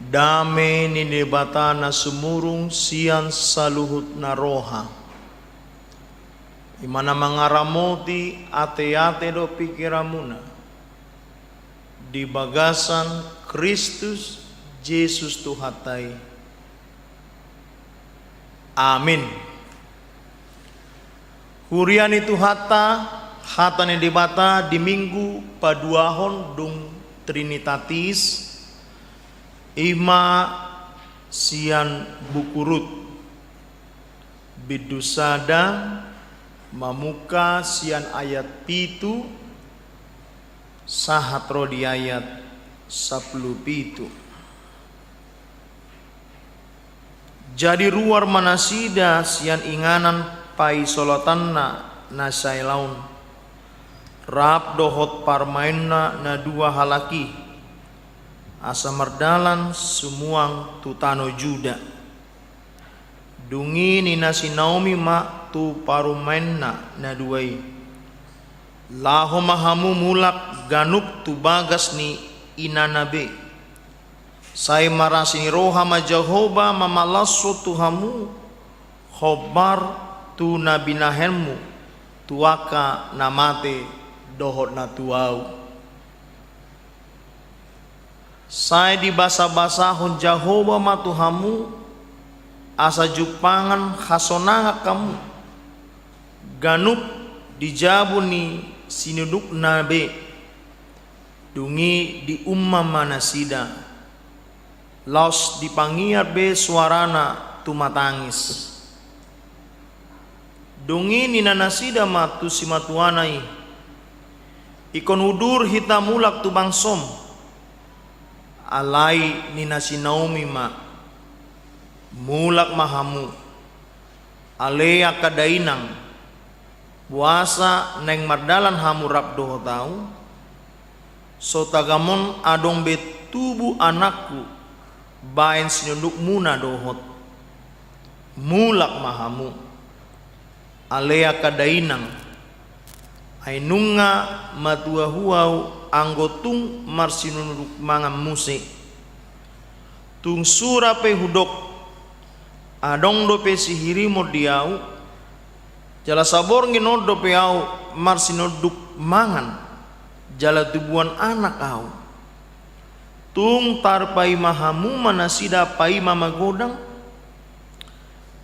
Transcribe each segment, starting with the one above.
Dame ni debata na sumurung sian saluhut na roha. Imana mangaramoti ate-ate do pikiramuna. Di bagasan Kristus Yesus Tuhatai. Amin. Hurian itu hata ni debata di minggu paduahon dung Trinitatis. Ima sian bukurut bidusada mamuka sian ayat pitu sahatro di ayat 10. Jadi ruar manasida sian inganan pai solotanna nasai laun rap dohot parmainna na dua halaki asa mardalan sumuang tutano Juda. Dungi ni nasi Naomi ma tu parumainna na duai. Laho mahamu mulak ganuk tu bagas ni inanabe. Sai marasini roha ma Jehoba mamalasso tuhamu khobar tu nabinahenmu tuaka namate dohot na tuau. Saya di basa-basahon Jehovah matuhamu asa jupangan khasonanga kamu ganup dijabu ni sinuduk nabe dungi di umma manasida laos dipangiar be suarana tumatangis dungi ni nanasida matu simatuanai ikon udur hitamulak tu bangsom alai ni nasi Naomi ma mulak mahamu alea kadainang puasa neng mardalan hamu rap doho tau sotagamon adong betubu anakku baen sinunduk muna dohot mulak mahamu alea kadainang ainunga matua huau anggotung marsinunuk mangam musik tung surape hudok adong dope sihiri modiau jala sabor ngino dope au marsinuduk mangan jala tubuan anak au tung tarpai mahamu manasida pai mamagodang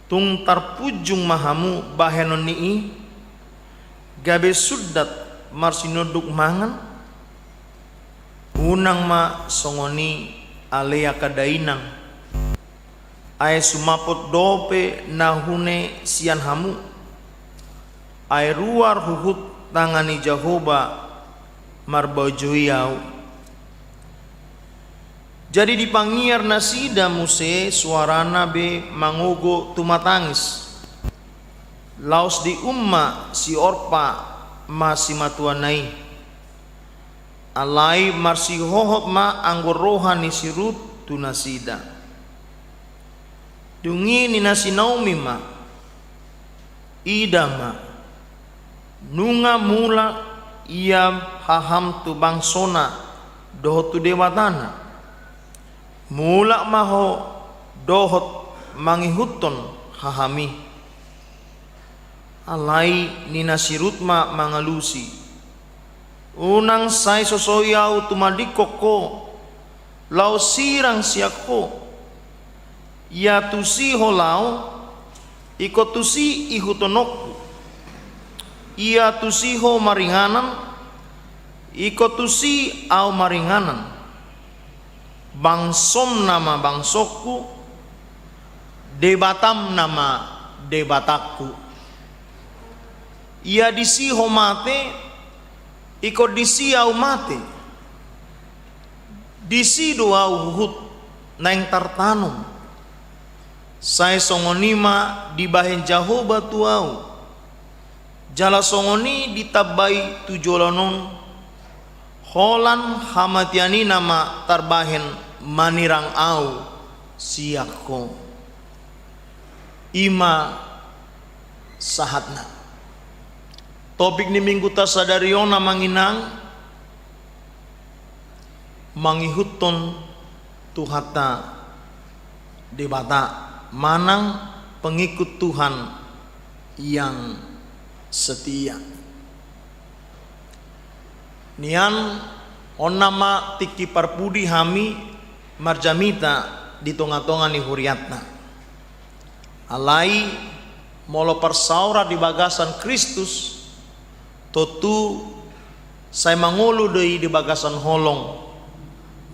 tung tarpujung mahamu bahenon nii gabe sudat marsinuduk mangan unang ma songoni alea kadainang ay sumapot dope nahune sian hamu ay ruar huhut tangani Jehovah marbojoiau. Jadi dipangiar nasida muse suarana be mangogo tumatangis laos di umma si Orpa masih matuanai alai marsi hohot ma anggur rohani sirut tunasida dungi ni nasi Naomi ma ida ma nunga mula ia haham tu bangsona dohot tu dewatana mula maho dohot mangihuton hahami alai ni nasirut ma mangalusi unang sai sosoyau tumadikoko lau sirang siako ya tusi holau iko tusi ihutonoku ia tusi ho maringanan iko tusi au maringanan bangsom nama bangsoku debatam nama debatakku ia disi ho mate iko disi au mate disi doa uhut neng tartanum saya songonima dibahen Jehovah tuau jala songoni ditabai tujolonon holan hamatiani nama tarbahen manirang au siako ima sahatna. Topik ni minggu tasadariona manginang mangihuton tuhata debata manang pengikut Tuhan yang setia. Nian onnama tiki parpudi hami marjamita di tonga-tonga ni huriatna. Alai molo persaura di bagasan Kristus totu saya mangolu deui di bagasan holong.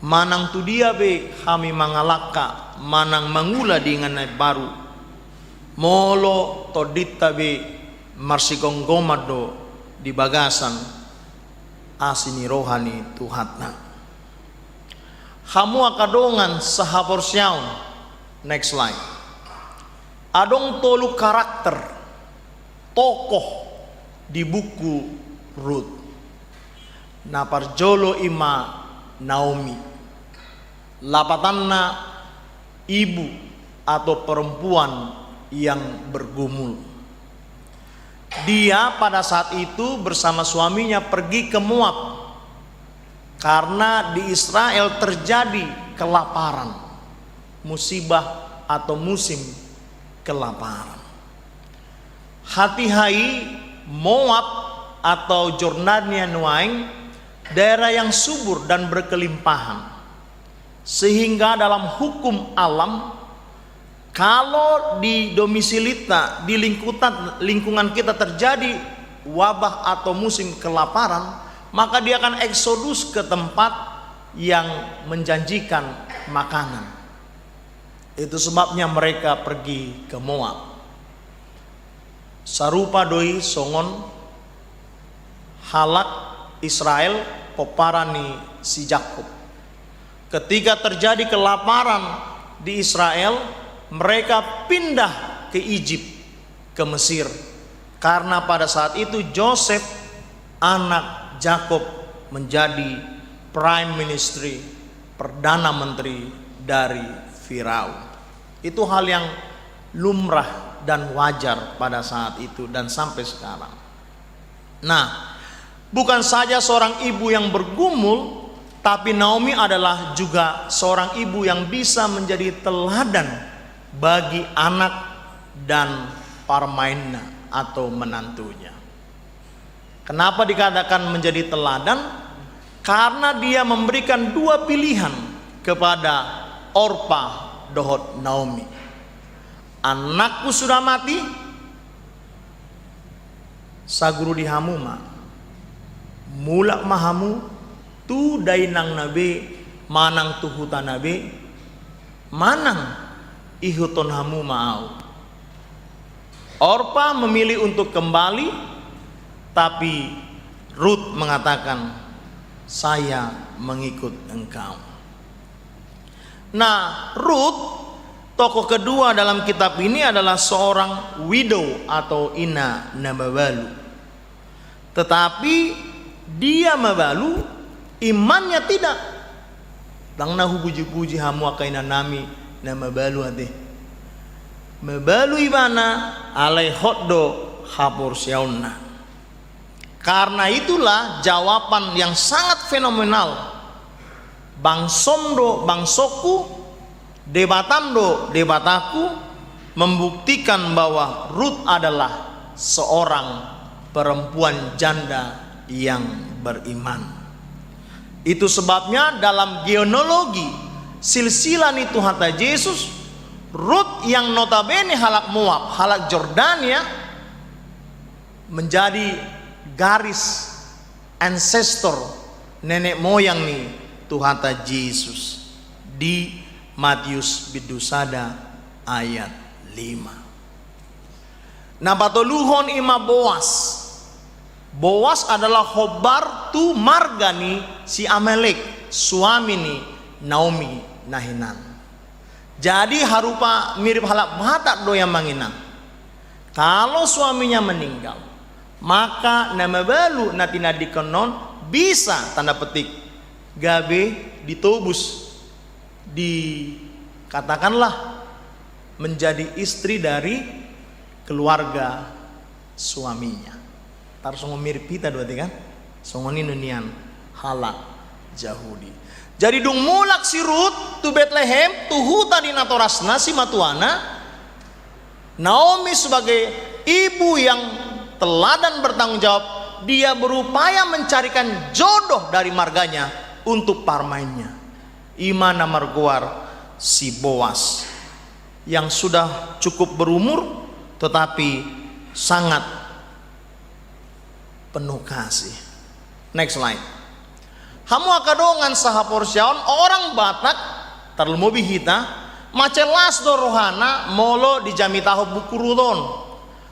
Manang tu dia be hami mangalaka manang mangula di nganai baru. Molo todita be marsigonggomado di bagasan asini rohani Tuhatna. Hamu akadongan sahapor syaun. Next slide. Adong tolu karakter tokoh di buku Rut. Naparjolo ima Naomi. Lapatanna ibu atau perempuan yang bergumul. Dia pada saat itu bersama suaminya pergi ke Moab karena di Israel terjadi kelaparan, musibah atau musim kelaparan. Hati-hai Moab atau Jordania Nuaing, daerah yang subur dan berkelimpahan, sehingga dalam hukum alam kalau di domisilita, di lingkungan kita terjadi wabah atau musim kelaparan, maka dia akan eksodus ke tempat yang menjanjikan makanan. Itu sebabnya mereka pergi ke Moab. Sarupa doi songon halak Israel peparani si Yakub. Ketika terjadi kelaparan di Israel, mereka pindah ke Egypt, ke Mesir. Karena pada saat itu Joseph anak Yakub menjadi prime ministry, perdana menteri dari Firaun. Itu hal yang lumrah dan wajar pada saat itu dan sampai sekarang. Nah, bukan saja seorang ibu yang bergumul, tapi Naomi adalah juga seorang ibu yang bisa menjadi teladan bagi anak dan parmainna atau menantunya. Kenapa dikatakan menjadi teladan? Karena dia memberikan dua pilihan kepada Orpa dohot Naomi. Anakku sudah mati, saguru dihamuma, mulak mahamu, tu dainang nabe, manang tuhuta nabe, manang ihuton hamu mau. Orpa memilih untuk kembali, tapi Rut mengatakan, saya mengikut engkau. Nah, Rut, tokoh kedua dalam kitab ini adalah seorang widow atau ina namabalu. Tetapi dia mabalu, imannya tidak. Lang nahu puji-puji hamu akaina nami na mabalu ade. Mabalu ibana alai hotdo hapur syaunna. Karena itulah jawaban yang sangat fenomenal. Bangsomdo bangsoku, debatamdo debataku, membuktikan bahwa Rut adalah seorang perempuan janda yang beriman. Itu sebabnya dalam genealogi silsilah itu hata Yesus, Rut yang notabene halak Moab, halak Jordania, menjadi garis ancestor nenek moyang nih tuhata Yesus di Matius bidusada ayat 5. Nah patoluhon ima Boas. Boas adalah hobar tu margani si Amalek, suami ni Naomi nahinan. Jadi harupa mirip halak batak do yang manginang. Kalau suaminya meninggal, maka nama balu natina dikonon bisa tanda petik gabe ditobus, dikatakanlah menjadi istri dari keluarga suaminya. Tar songo mirip kita berarti kan? Songo ini nunian halak Yahudi. Jadi dung mulak si Rut tu Bethlehem tu huta di natorasna si matuana. Naomi sebagai ibu yang teladan bertanggung jawab, dia berupaya mencarikan jodoh dari marganya untuk parmainnya. Imana marguar si Boas yang sudah cukup berumur tetapi sangat penuh kasih. Next slide. Hamu akadongan saha porsyaon orang Batak terlemu bihita macelas do rohana molo di jamitaho bukuruton.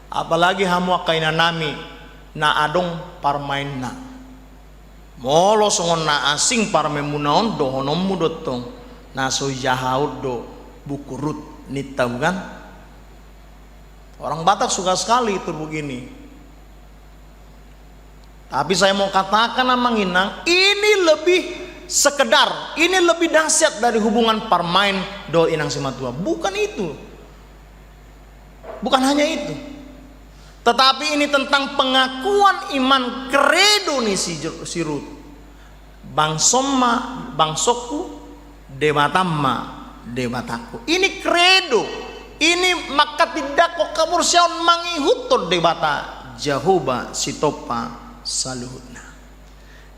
Apalagi hamu akaina nami na adong parmainna. Molo songon na asing parmemunaon do honommu dotong na so jahaud do bukurut nita bukan? Orang Batak suka sekali itu begini. Tapi saya mau katakan Amang Inang, ini lebih sekedar, ini lebih dahsyat dari hubungan parmain do inang simatua. Bukan itu. Bukan hanya itu. Tetapi ini tentang pengakuan iman kredo nih si Rut. Bangsomma bangsoku, dewatamma dewataku. Ini kredo. Ini maka tidak kok kabur siaon mangihutor dewata Jehovah sitopa saluhutna.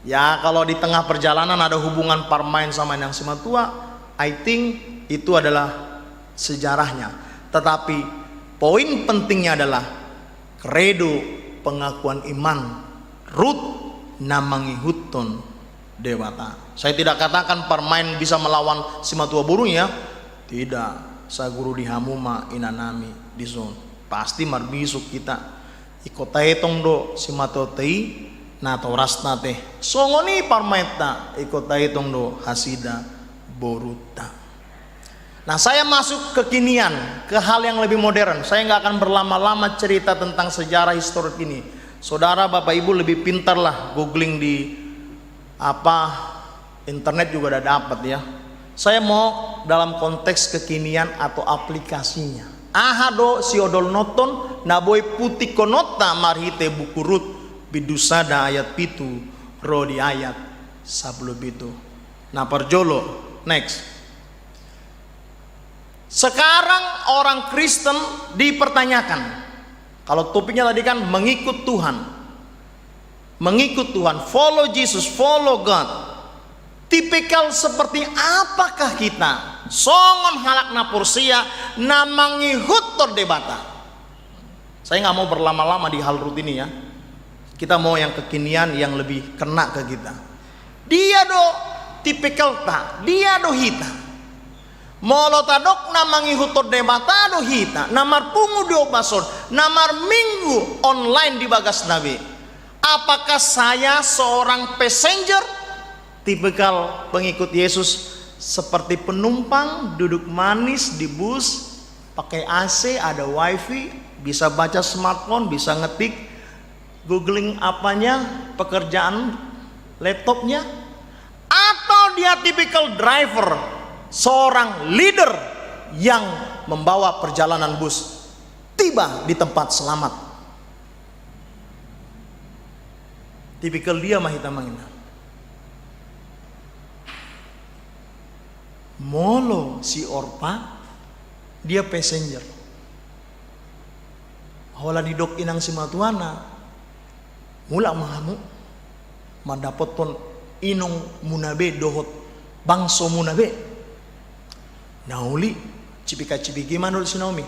Ya kalau di tengah perjalanan ada hubungan parmain sama yang simatua, I think itu adalah sejarahnya. Tetapi poin pentingnya adalah kredo pengakuan iman Rut namangihuton dewata. Saya tidak katakan parmain bisa melawan simatua burung ya. Tidak. Saya guru di hamuma inanami di zon. Pasti marbisuk kita. Ikotai tong do simatotei na torasna teh songoni parmaita ikotai tong do hasida boruta. Nah saya masuk kekinian, ke hal yang lebih modern. Saya nggak akan berlama-lama cerita tentang sejarah historik ini. Saudara bapak ibu lebih pintar lah googling di internet juga udah dapat ya. Saya mau dalam konteks kekinian atau aplikasinya. Ahado si odol noton naboy putih konota marhite bukurut bidusada ayat pitu rodi ayat 10 itu. Nah perjolo next. Sekarang orang Kristen dipertanyakan. Kalau topiknya tadi kan mengikut Tuhan. Mengikut Tuhan, follow Jesus, follow God. Tipikal seperti apakah kita? Songon halak na porsia namangihut tordebata. Saya nggak mau berlama-lama di hal rut ini ya. Kita mau yang kekinian yang lebih kena ke kita. Dia do tipikal tak, dia do hita. Molotadok namangihut tordebata do hita. Namar pungu di obason, namar minggu online di bagas nabi. Apakah saya seorang passenger? Tipikal pengikut Yesus seperti penumpang duduk manis di bus, pakai AC, ada wifi, bisa baca smartphone, bisa ngetik, googling apanya, pekerjaan laptopnya. Atau dia tipikal driver, seorang leader yang membawa perjalanan bus tiba di tempat selamat. Tipikal dia mahita mangina. Molo si Orpa dia passenger. Hola di dok inang si matuana. Mula mahamu mandapot pon inong munabe dohot bangso munabe. Nauli cipika cipiki manul si Naomi.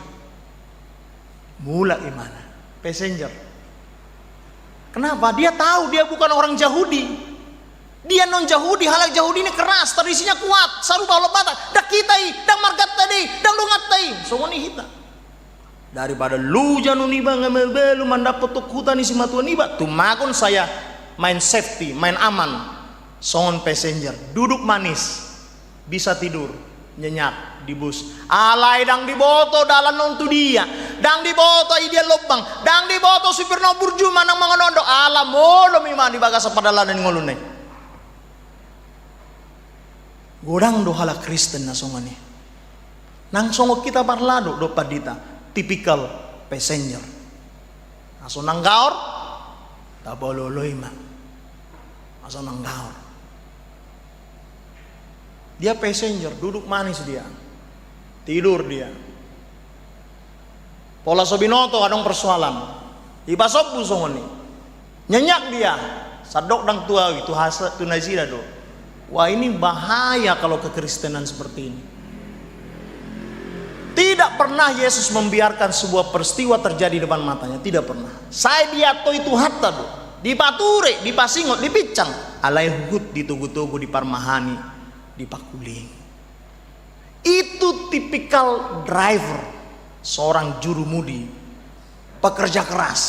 Mula imana passenger. Kenapa? Dia tahu dia bukan orang Yahudi. Dia non Yahudi, halak Yahudi ini keras, tradisinya kuat. Saru bawa batak, dak kitai, dak margat tadi, dak lungat tadi. Songoni hita. Daripada lu janu niba ngamel lu mandapot tuk hutan isi matuan niba, tumakon saya main safety, main aman. Songon passenger, duduk manis, bisa tidur, nyenyak di bus. Alai dang diboto dalan nontu dia, dang diboto dia lubang, dang diboto supir no burju manang mangonondo. Alam molo mima di bagas padalanan ngolune. Godang do hala Kristen na songani. Nang songo kita parlado do padita typical passenger. Aso nang gaor tabololoy ma. Aso nang gaor. Dia passenger, duduk manis dia. Tidur dia. Pola sobinoto adong persoalan. Ibasop busongoni. Nyenyak dia. Sadok dang tua itu hasa tunazira do. Wah, ini bahaya kalau kekristenan seperti ini. Tidak pernah Yesus membiarkan sebuah peristiwa terjadi di depan matanya. Tidak pernah. Saya diato itu hatta do. Dipature, dipasingot, dipicang. Alai hut ditugu-tugu, diparmahani, dipakuling. Itu tipikal driver, seorang jurumudi, pekerja keras.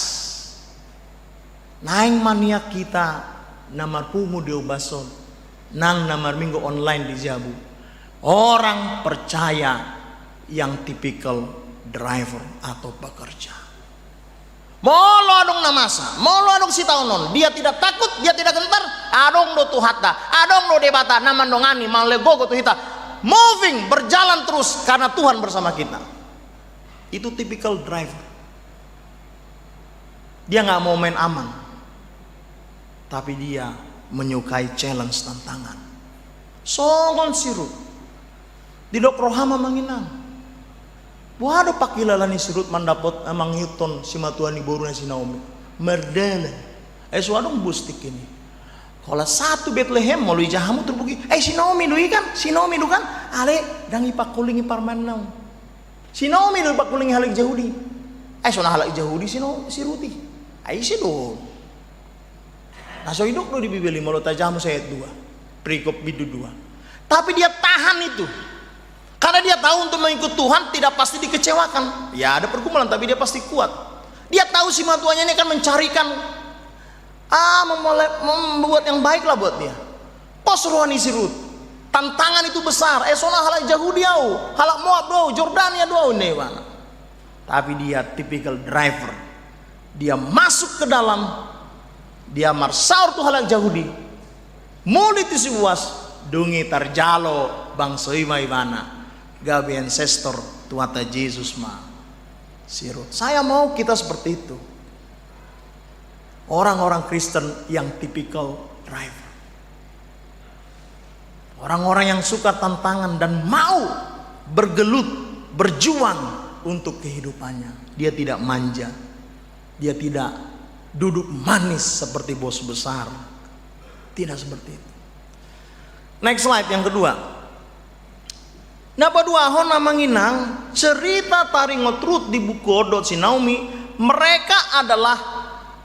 Naing mania kita namar pumu di obason, nang namar minggu online di Jabu. Orang percaya yang tipikal driver atau pekerja. Molo adong namasa, molo adong si taunon, dia tidak takut, dia tidak gentar. Adong do tuhata, adong do debata, naman dongani, malegogo tuhita. Moving, berjalan terus karena Tuhan bersama kita. Itu tipikal driver. Dia nggak mau main aman, tapi dia menyukai challenge, tantangan. Songon sirut di dok rohama manginang. Waduh pakilalani sirut mandapot emang Newton si matuani boruna si Naomi merdana. Suadong bustik ini. Kalau satu Bethlehem mau lu jahamu terbuki. Si Naomi dui kan? Si Naomi du kan? Ale dangi pakulingi parman naum. Si Naomi du pakulingi halak Yahudi. Sona halak Yahudi si Ruti. Si do. Nah so hidup do di Bibeli mau tajamu ayat 2. Perikop bidu 2. Tapi dia tahan itu. Karena dia tahu untuk mengikut Tuhan tidak pasti dikecewakan. Ya ada pergumulan tapi dia pasti kuat. Dia tahu si matuanya ini akan mencarikan membuat yang baik lah buat dia. Pos rohani sirut. Tantangan itu besar. Sona halak Yahudi au, halak Moab do, Jordania do newana. Tapi dia tipikal driver. Dia masuk ke dalam, dia marsaur tu halak Yahudi. Mulit si buas dungi tarjalo bangsa imana. Gabi ancestor tuata Yesus ma sirut. Saya mau kita seperti itu. Orang-orang Kristen yang tipikal driver. Orang-orang yang suka tantangan dan mau bergelut, berjuang untuk kehidupannya. Dia tidak manja. Dia tidak duduk manis seperti bos besar. Tidak seperti itu. Next slide yang kedua. Napa dua hona manginang cerita taringotrut di buku Odot si Naomi. Mereka adalah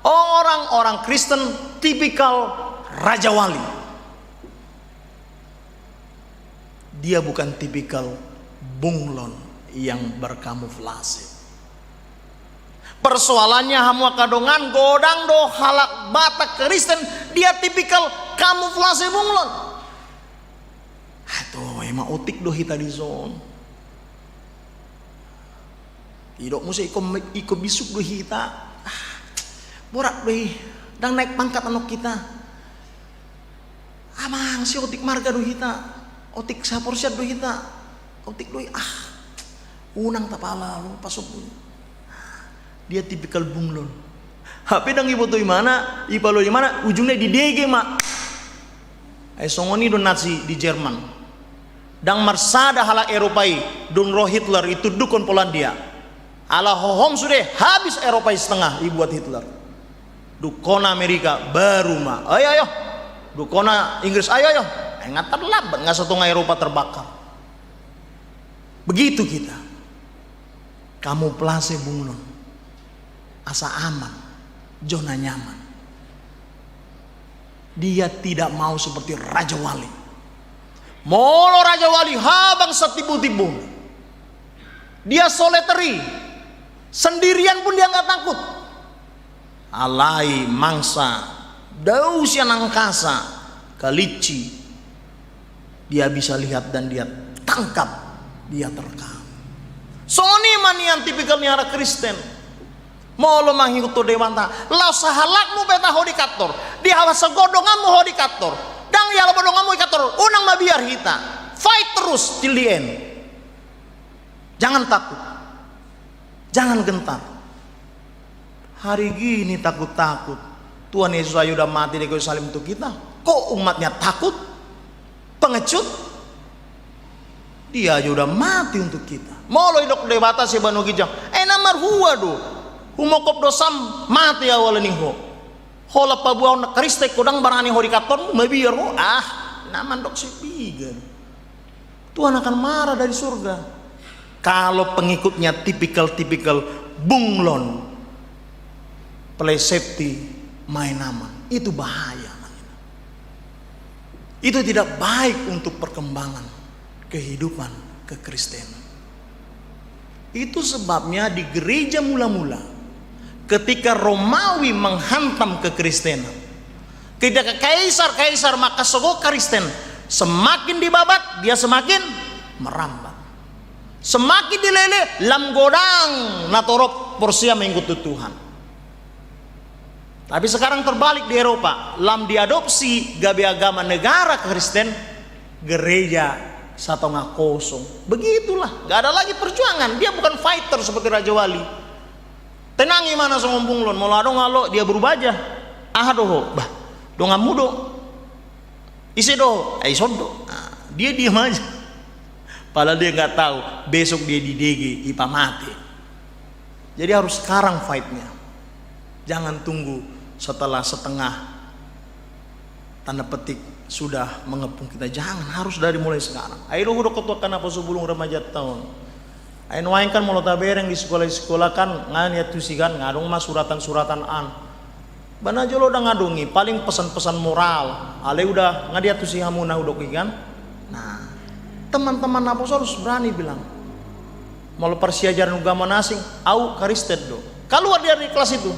orang-orang Kristen tipikal Raja Wali. Dia bukan tipikal bunglon yang berkamuflase. Persoalannya hamua kadongan godang do halak Batak Kristen. Dia tipikal kamuflase bunglon. Aduh, emang otik do hita di zon. Tidak mesti iko bisuk do hita. Borak do dang naik pangkat anak kita. Amang si otik marga do hita. Otik saporsiat do hita. Otik do unang tapala lo pasok do. Dia tipikal bunglon. HP dang ibu tuh mana? Ipalo di mana? Ujungnya di DG mak. Songoni do Nazi di Jerman. Dang marsada halak Eropai don roh Hitler itu dukun Polandia. Ala hohom sudah habis Eropai setengah ibuat Hitler. Dukona Amerika baru mah. Ayo. Dukona Inggris ayo. Nggak terlambat nggak setengah Eropa terbakar. Begitu kita. Kamu plase bunglon. Asa aman, zona nyaman. Dia tidak mau seperti Raja Wali. Molo Raja Wali habang setibu-tibu. Dia solitary. Sendirian pun dia nggak takut. Alai mangsa dausian angkasa kalici. Dia bisa lihat dan dia tangkap. Dia terekam. Soni manian tipikal niara Kristen. Molo mangikuto dewanta. Lau sahalakmu beta hodikator. Di hawa segodonganmu hodikator. Dang ya labodong kamu ikator unang mabiar hita. Fight terus till the end. Jangan takut. Jangan gentar. Hari gini takut-takut. Tuhan Yesus aja udah mati di kayu salib untuk kita. Kok umatnya takut? Pengecut? Dia aja udah mati untuk kita. Mau lo idok debata si banu gijang. Namar huwa do. Humokop dosam mati awal ning ho. Hola pabuaw na Kriste kodang barani ho dikaton mabiar ho. Naman dok si pigan. Tuhan akan marah dari surga. Kalau pengikutnya tipikal bunglon, play safety, main aman, itu bahaya. Itu tidak baik untuk perkembangan kehidupan kekristenan. Itu sebabnya di gereja mula-mula, ketika Romawi menghantam kekristenan, ketika kaisar maka sogok Kristen, semakin dibabat dia semakin merambat, semakin dilele lam godang natorop porsia mengikuti Tuhan. Tapi sekarang terbalik di Eropa, lam diadopsi gabe agama negara Kristen, gereja satongah kosong. Begitulah, gak ada lagi perjuangan. Dia bukan fighter seperti Raja Wali. Tenang gimana sombong lon, mau ladong ngalo dia berubah aja. Doho, bah, dongamu do, isi do, isodo. Dia diam aja. Padahal dia nggak tahu besok dia di DG, IPA mati. Jadi harus sekarang fightnya. Jangan tunggu setelah setengah tanda petik sudah mengepung kita. Jangan, harus dari mulai sekarang. Ayo udah ketuakan apa sebelum remaja tahun. Ayo waingkan mau tabereng di sekolah kan ngan ya tusikan ngadong mas suratan an. Bana jolo udah ngadungi paling pesan-pesan moral. Ale udah ngadia tusi hamuna udah kan. Nah, teman-teman apostol harus berani bilang. Mau persiajaran agama asing, au karisted do. Keluar dari kelas itu.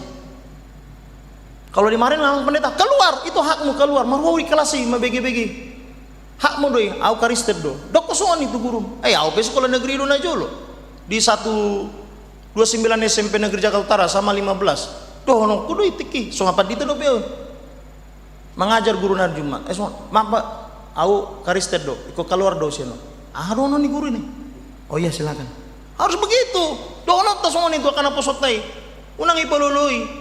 Kalau dimarin sama pendeta, keluar, itu hakmu keluar. Marwawi kelasi, mabegi-begi. Hakmu doi, au karisted do. Dok kosoan itu guru. Au ke sekolah negeri do najolo. Di 129 SMP Negeri Jakarta Utara sama 15. Doh no kudu itiki, so ngapa dite do beo. Mengajar guru nar Jumat. Mapa au karisted do, iko keluar do sino. Dono nih guru ini. Oh iya silakan. Harus begitu. Dono tas ngoni itu akan apa sotai. Unang ipalului.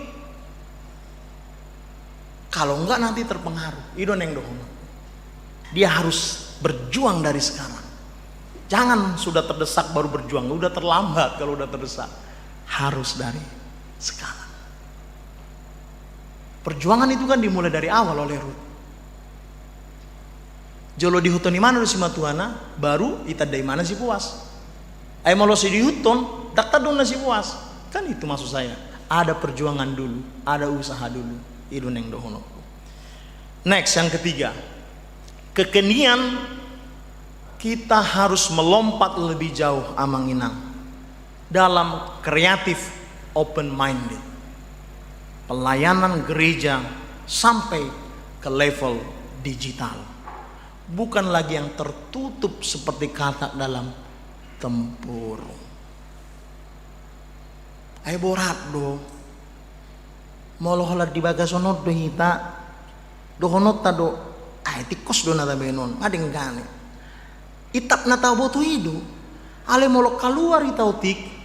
Kalau enggak nanti terpengaruh. Itu neng dohono. Dia harus berjuang dari sekarang. Jangan sudah terdesak baru berjuang. Udah terlambat kalau udah terdesak. Harus dari sekarang. Perjuangan itu kan dimulai dari awal oleh Ruth. Jolo di hutan di mana si matuana, baru ita dari mana si puas. Ayo mau si di hutan, dakta dong nasi puas. Kan itu maksud saya. Ada perjuangan dulu, ada usaha dulu. Itu neng dohono. Next yang ketiga, kekenian kita harus melompat lebih jauh amanginang dalam kreatif open minded. Pelayanan gereja sampai ke level digital. Bukan lagi yang tertutup seperti kata dalam tempur. Ayo borat do. Molo holat di bagasonot do hita. Do honot ta do. Tikos do nata benon. Adeng gane. Itap na tao boto hidu. Ale molo keluar itautik.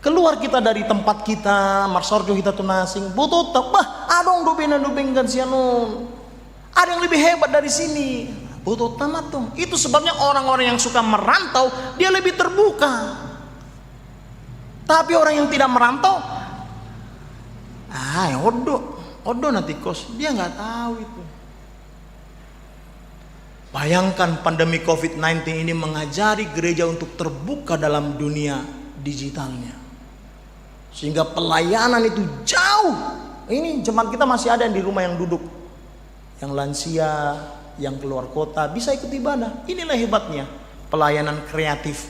Keluar kita dari tempat kita, marsorjo kita tunasing. Boto tap bah adong do benggan sianon. Ada yang lebih hebat dari sini. Boto tamat dong. Itu sebabnya orang-orang yang suka merantau dia lebih terbuka. Tapi orang yang tidak merantau, odo nanti kos, dia nggak tahu itu. Bayangkan pandemi COVID-19 ini mengajari gereja untuk terbuka dalam dunia digitalnya, sehingga pelayanan itu jauh. Ini jemaat kita masih ada yang di rumah yang duduk, yang lansia, yang keluar kota bisa ikut ibadah. Inilah hebatnya pelayanan kreatif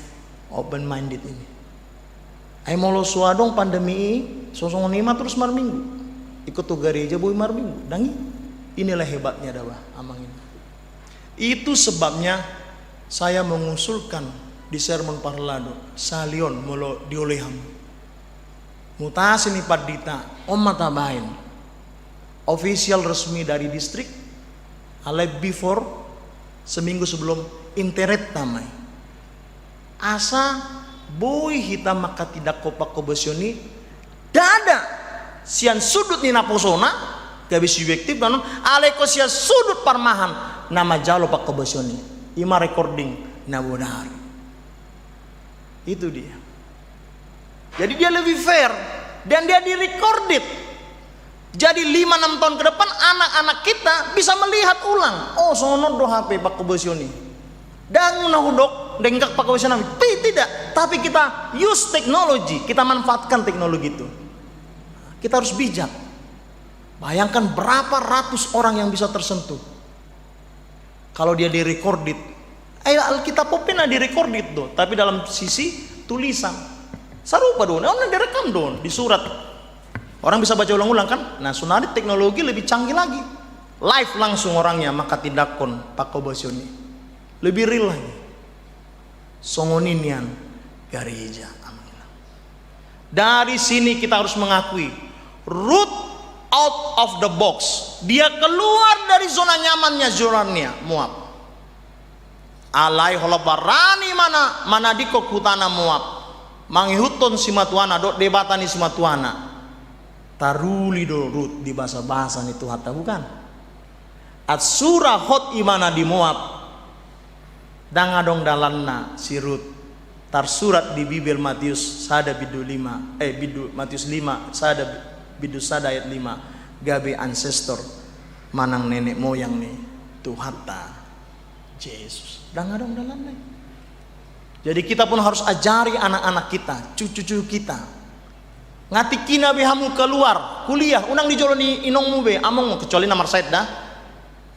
open minded ini. Ayo molo suadong pandemi sosong lima terus mar minggu ikut tuh gereja boy mar minggu dangi. Inilah hebatnya adalah amang ini. Itu sebabnya saya mengusulkan di sermon parlado salion molo dioleham mutasi ni padita mata bain official resmi dari distrik ale before seminggu sebelum internet tamai asa boy hitam maka tidak kopak kobesioni dada sian sudut ni naposona gabi subjektif nanon aleko sian sudut parmahan nama jalo pak kobesioni ima recording nabodari. Itu dia. Jadi dia lebih fair dan dia direcorded. Jadi 5-6 tahun ke depan anak-anak kita bisa melihat ulang. Oh, sono do HP Pak Kobosioni. Dan nahudok dengkak Pak Kobosioni. Tidak, tapi kita use teknologi, kita manfaatkan teknologi itu. Kita harus bijak. Bayangkan berapa ratus orang yang bisa tersentuh kalau dia direcorded. Alkitab pun direcorded do, tapi dalam sisi tulisan. Serupa do, orang direkam do di surat. Orang bisa baca ulang-ulang kan? Nah, sunari teknologi lebih canggih lagi. Live langsung orangnya, maka tindakon Pak Kobosioni. Lebih real lagi. Songoninian gereja. Dari sini kita harus mengakui root out of the box. Dia keluar dari zona nyamannya Zorannya Moab. Alai holabarani mana diko kutana Moab. Mangihuton si matuana dot debatani si matuana. Taruli do rut di bahasa-bahasa itu hatta bukan. Atsura hot imana di Moab. Dangadong dalanna si Rut. Tar surat di Bibel Matius sada bidu 5 bidu Matius 5 sada bidu sada ayat 5 gabe ancestor manang nenek moyang nih Tuhata Yesus dangadong dalanna. Jadi kita pun harus ajari anak-anak kita, cucu-cucu kita. Ngati kina behamu keluar kuliah unang di joloni inongmu be among kecuali nomor side dah.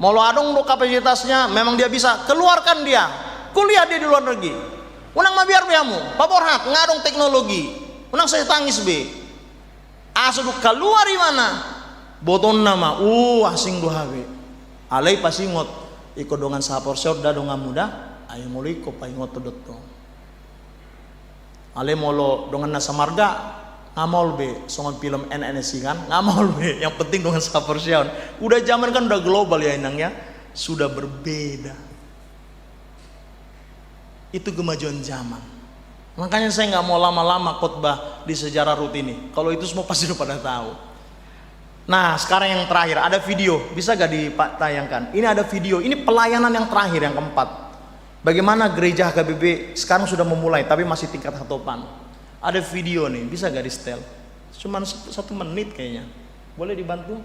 Mau adong do kapasitasnya memang dia bisa keluarkan dia. Kuliah dia di luar negeri. Unang mabiar behamu, paborhat ngadong teknologi. Unang saya tangis be. Asudu keluar di mana? Boton nama asing do habe. Alai pasingot iko dongan sapor da dongan muda ayo mulai ko paingot dot to. Ale molo dongan nasa marga ngamol be songon film NNSI kan ngamol be yang penting dengan sapor siaun. Udah zaman kan udah global ya inangnya sudah berbeda. Itu kemajuan zaman. Makanya saya nggak mau lama-lama khotbah di sejarah Rut ini. Kalau itu semua pasti udah pada tahu. Nah sekarang yang terakhir ada video, bisa gak ditayangkan? Ini ada video, ini pelayanan yang terakhir yang keempat. Bagaimana gereja HKBP sekarang sudah memulai tapi masih tingkat hatopan. Ada video nih, bisa gak di setel? Cuman 1 menit kayaknya. Boleh dibantu?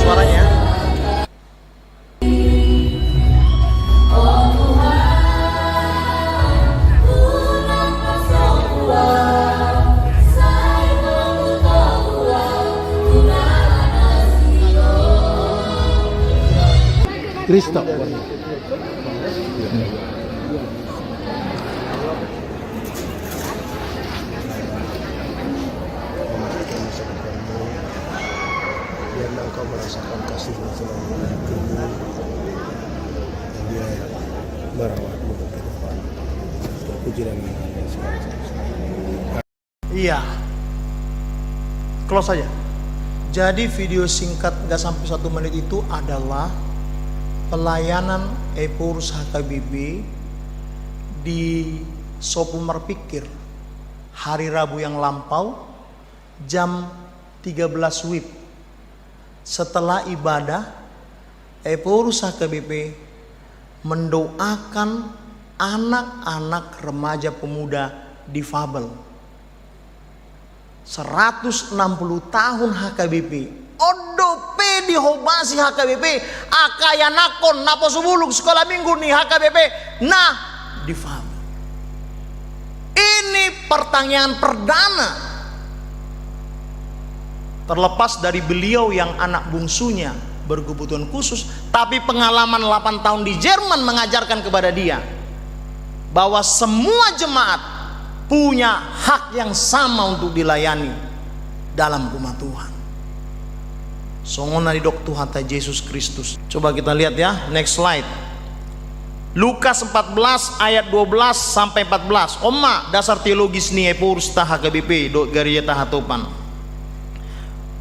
Suaranya. Cristo. Biarlah engkau merasakan kasih-Mu selama hidupmu. Dia merawatmu ke depan. Terpuji dan mulianya sekarang. Iya. Close saja. Jadi video singkat gak sampai 1 menit itu adalah pelayanan Epurus HKBP di Sopumar Pikir hari Rabu yang lampau jam 13 WIB. Setelah ibadah Epurus HKBP mendoakan anak-anak remaja pemuda difabel 160 tahun HKBP. Odope dihobasi HKBP akaya nakon napo subuluk sekolah minggu nih HKBP nah difabel. Ini pertanyaan perdana terlepas dari beliau yang anak bungsunya berkebutuhan khusus, tapi pengalaman 8 tahun di Jerman mengajarkan kepada dia bahwa semua jemaat punya hak yang sama untuk dilayani dalam rumah Tuhan. Songona di dok Tuhan Yesus Kristus. Coba kita lihat ya, next slide. Lukas 14 ayat 12 sampai 14. Oma dasar teologis nih Epurus tah HKBP do gereja tah hatopan.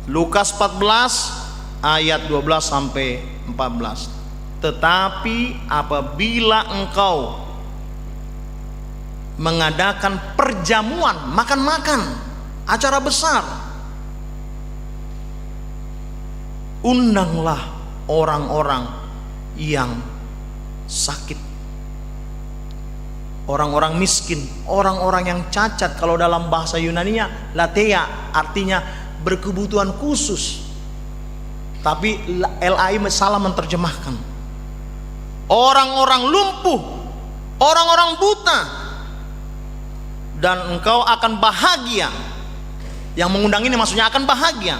Lukas 14 ayat 12 sampai 14. Tetapi apabila engkau mengadakan perjamuan, makan-makan, acara besar, undanglah orang-orang yang sakit, orang-orang miskin, orang-orang yang cacat. Kalau dalam bahasa Yunaninya lateia, artinya berkebutuhan khusus. Tapi LAI salah menerjemahkan. Orang-orang lumpuh, orang-orang buta. Dan engkau akan bahagia. Yang mengundang ini maksudnya akan bahagia,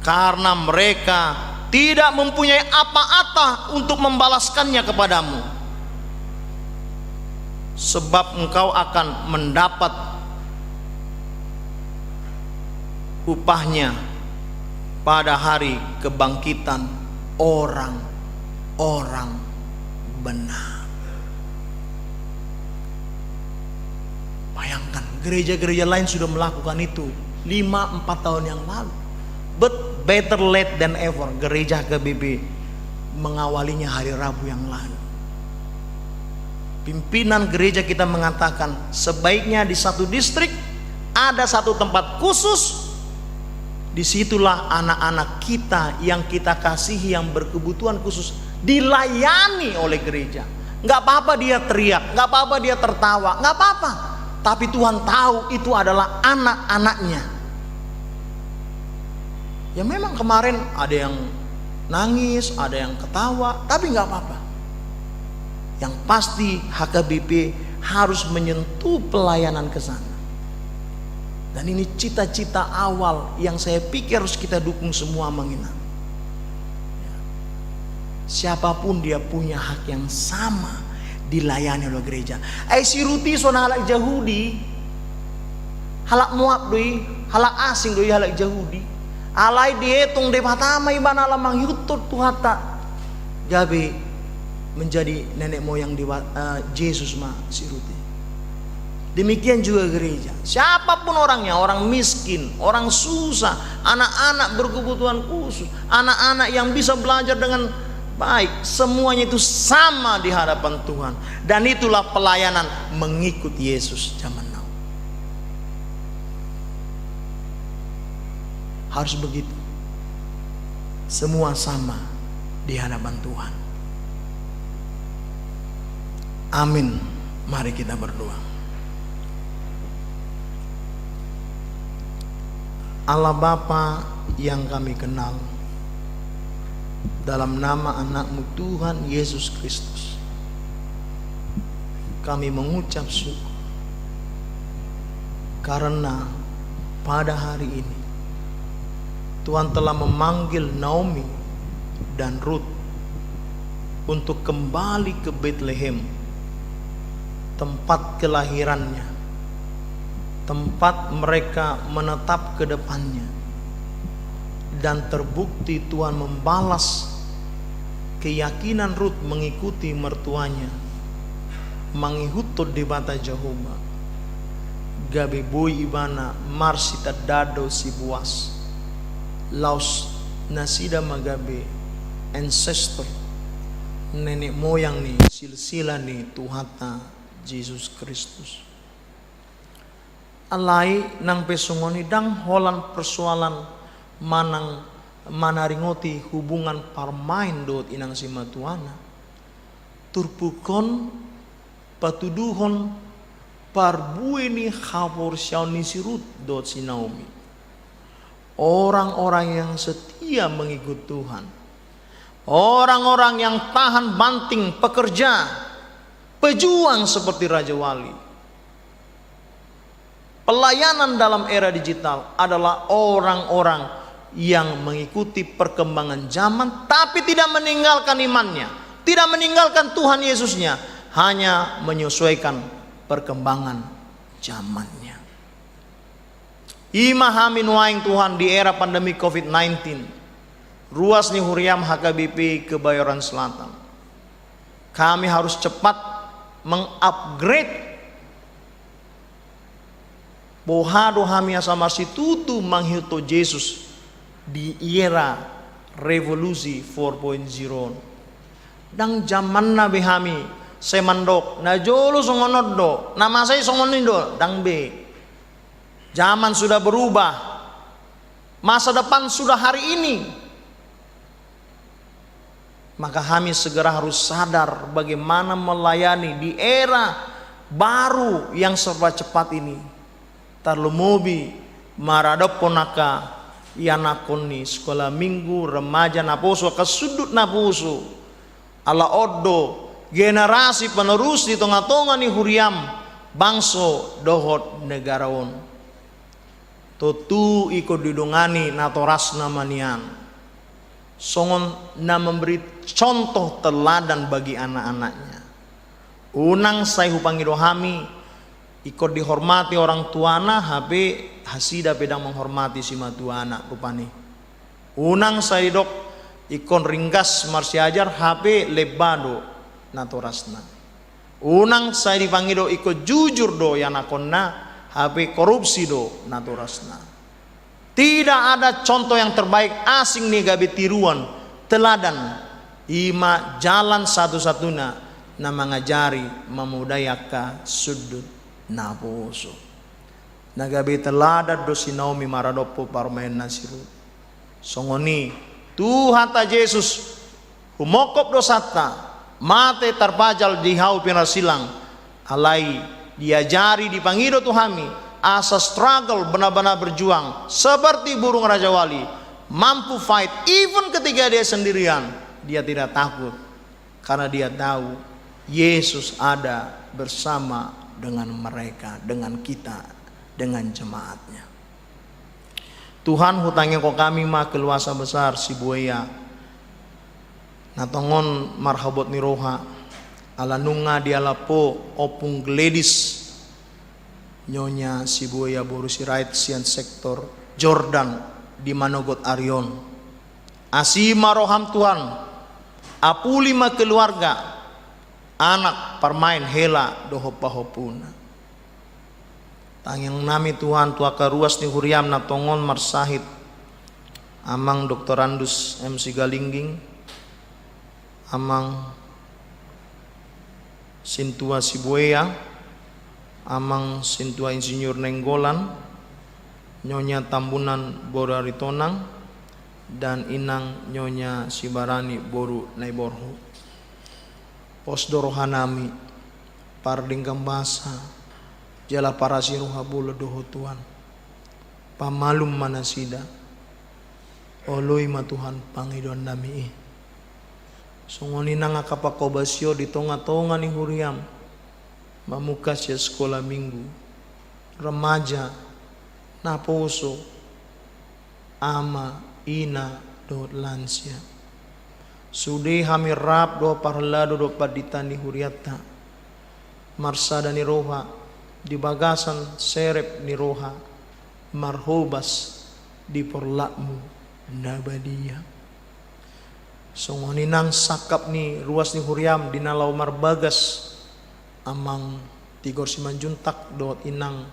karena mereka tidak mempunyai apa-apa untuk membalaskannya kepadamu. Sebab engkau akan mendapat upahnya pada hari kebangkitan orang-orang benar. Bayangkan, gereja-gereja lain sudah melakukan itu 5-4 tahun yang lalu. But better late than ever. Gereja KBB mengawalinya hari Rabu yang lalu. Pimpinan gereja kita mengatakan sebaiknya di satu distrik ada satu tempat khusus. Disitulah anak-anak kita yang kita kasihi, yang berkebutuhan khusus, dilayani oleh gereja. Gak apa-apa dia teriak, gak apa-apa dia tertawa, gak apa-apa. Tapi Tuhan tahu itu adalah anak-anaknya. Ya memang kemarin ada yang nangis, ada yang ketawa, tapi nggak apa-apa. Yang pasti HKBP harus menyentuh pelayanan ke sana. Dan ini cita-cita awal yang saya pikir harus kita dukung semua menginap. Siapapun dia punya hak yang sama dilayani oleh gereja. Si Ruti sona halak Yahudi, halak Moab doi, halak asing doi, halak Yahudi. Alai dihitung de patama ibana lamang yutut tuhata gabe menjadi nenek moyang di Yesus mah si Ruti. Demikian juga gereja. Siapapun orangnya, orang miskin, orang susah, anak-anak berkebutuhan khusus, anak-anak yang bisa belajar dengan baik, semuanya itu sama di hadapan Tuhan. Dan itulah pelayanan mengikut Yesus zaman now. Harus begitu. Semua sama di hadapan Tuhan. Amin. Mari kita berdoa. Allah Bapa yang kami kenal, dalam nama anak-Mu Tuhan Yesus Kristus, kami mengucap syukur karena pada hari ini Tuhan telah memanggil Naomi dan Ruth untuk kembali ke Bethlehem, tempat kelahirannya, tempat mereka menetap ke depannya. Dan terbukti Tuhan membalas keyakinan Ruth mengikuti mertuanya, mengikuti debata Jehovah. Gabe boy ibana marsita dado si buas. Laos nasida magabe ancestor nenek moyang ni silsila ni Tuhata Yesus Kristus. Alai nang pesungoni dang holan persoalan manang manaringoti hubungan parmain dot inang si matuana. Turpukon patuduhon parbueni khawor siauni sirut dot si Naomi. Orang-orang yang setia mengikut Tuhan, orang-orang yang tahan banting, pekerja, pejuang seperti Raja Wali. Pelayanan dalam era digital adalah orang-orang yang mengikuti perkembangan zaman, tapi tidak meninggalkan imannya, tidak meninggalkan Tuhan Yesusnya, hanya menyesuaikan perkembangan zamannya. Imahamin waing Tuhan di era pandemi COVID-19, ruas ni huriam HKBP Kebayoran Selatan. Kami harus cepat mengupgrade bohado hamia samarsi tutu manghiuto Yesus di era revolusi 4.0. Dang zaman na behami semandok na jolo songonod do na masay songonindo dang be. Zaman sudah berubah, masa depan sudah hari ini. Maka kami segera harus sadar bagaimana melayani di era baru yang serba cepat ini. Tarlumobi maradoponaka yanakoni sekolah minggu remaja naposo ke sudut naposo ala oddo generasi penerus di tengah-tengah ni huriam bangso dohot negaraon totu iko didongani natoras namanian songon na memberi contoh teladan bagi anak-anaknya. Unang saya hupangidohami ikut dihormati orang tuana HP hasida pedang menghormati si matuana rupani. Unang saya dok ikon ringkas marsi ajar HP lebado naturasna. Unang saya dipanggil do ikut jujur do yang nakonna HP korupsi do naturasna. Tidak ada contoh yang terbaik asing nih gabe tiruan teladan ima jalan satu-satunya na mengajari memudayaka sudut naposo. Nagabe teladan do si Naomi maradopo parmain nasiru. Songoni Tuhan ta Yesus humokop dosata mate terpajal di hau pinasilang alai diajari dipangido Tuhami asa struggle benar-benar berjuang seperti burung Raja Wali mampu fight even ketika dia sendirian dia tidak takut karena dia tahu Yesus ada bersama dengan mereka dengan kita dengan jemaatnya. Tuhan hutangnya kok kami mah keluasa besar si buaya natongon marhabot ni roha ala nunga dialapo opung gledis nyonya si buaya boru si right sian sektor Jordan di Manogot Arion asima roham Tuhan apulima keluarga anak permain hela dohopahopuna tangyang nami Tuhan tuaka ruas ni huriam na tongon marsahit amang doktorandus MC Galingging amang sintua si buaya amang sintua insinyur Nenggolan nyonya Tambunan Boru Aritonang dan inang nyonya Sibarani Boru Naiborhu posdorohanami pardingkang basa jala parasiruha bula doho Tuhan pamalum manasida oloi ma Tuhan pangidon nami songoni nang akapakobasyo di tonga-tonga ni huriam mamukas ya sekolah minggu remaja naposo ama ina do lansia sude hamirap do parlado do paditani huriata marsada ni roha di bagasan serep ni roha marhobas di porlakmu nabadia songoni nang sakap ni ruas ni huriam di nalau marbagas amang tigor simanjuntak dot inang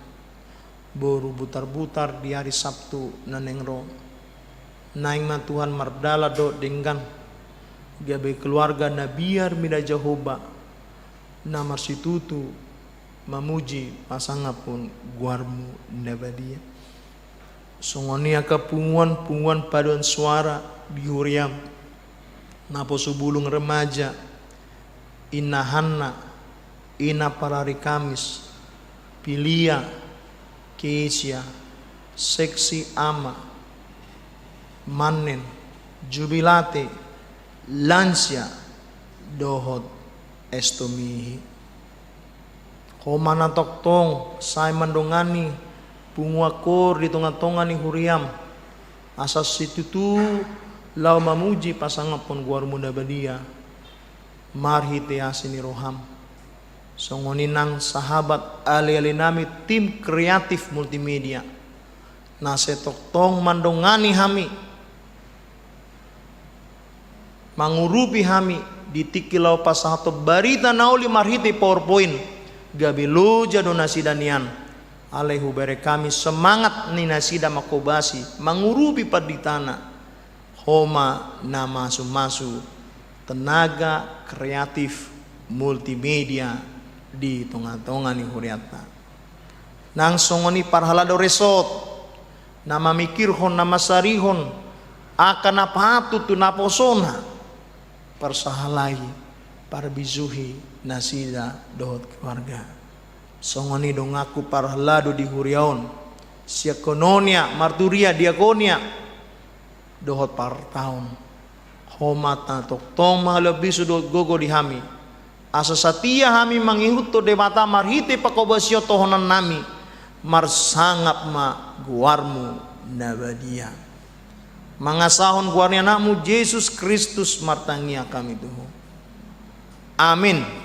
boru butar-butar di hari Sabtu nanengro naing ma Tuhan mardala dot denggan gabe keluarga nabiar mida Jehoba namar situtu mamuji pasangapun guarmu nabadia songonia kepunguan paduan suara di huriam napo subulung remaja inahanna ina parari Kamis pilia kesia seksi ama manen jubilate lansia dohot estomihi komana toktong say mandongani punguakor di tonga-tonga ni huriam asas situtu lau mamuji pasangapon guar muda badia marhite asini roham songoninang sahabat ali-ali nami tim kreatif multimedia nasetok tong mandongani hami mangurupi hami ditikilau pasahato barita nauli marhiti PowerPoint gabilu jado nasidanian alehu bere kami semangat ni nasida makobasi mangurupi paditana homa nama sumasu tenaga kreatif multimedia di tonga-tonga ni huriata nang songoni parhalado resort nama mikirhon nama sarihon akan apa tu naposona persahalai parbizuhi nasida dohot keluarga. Songoni dong aku parhalado di huriaon siakononia marturia diakonia dohot par tahun homata tok toma lebih sudut gogo di hami asa satia hami mangihut to debata marhite pakobasio tohonan nami marsangap ma guarmu nabadia mangasahon guarnya nakmu Yesus Kristus martangia kami tuh amin.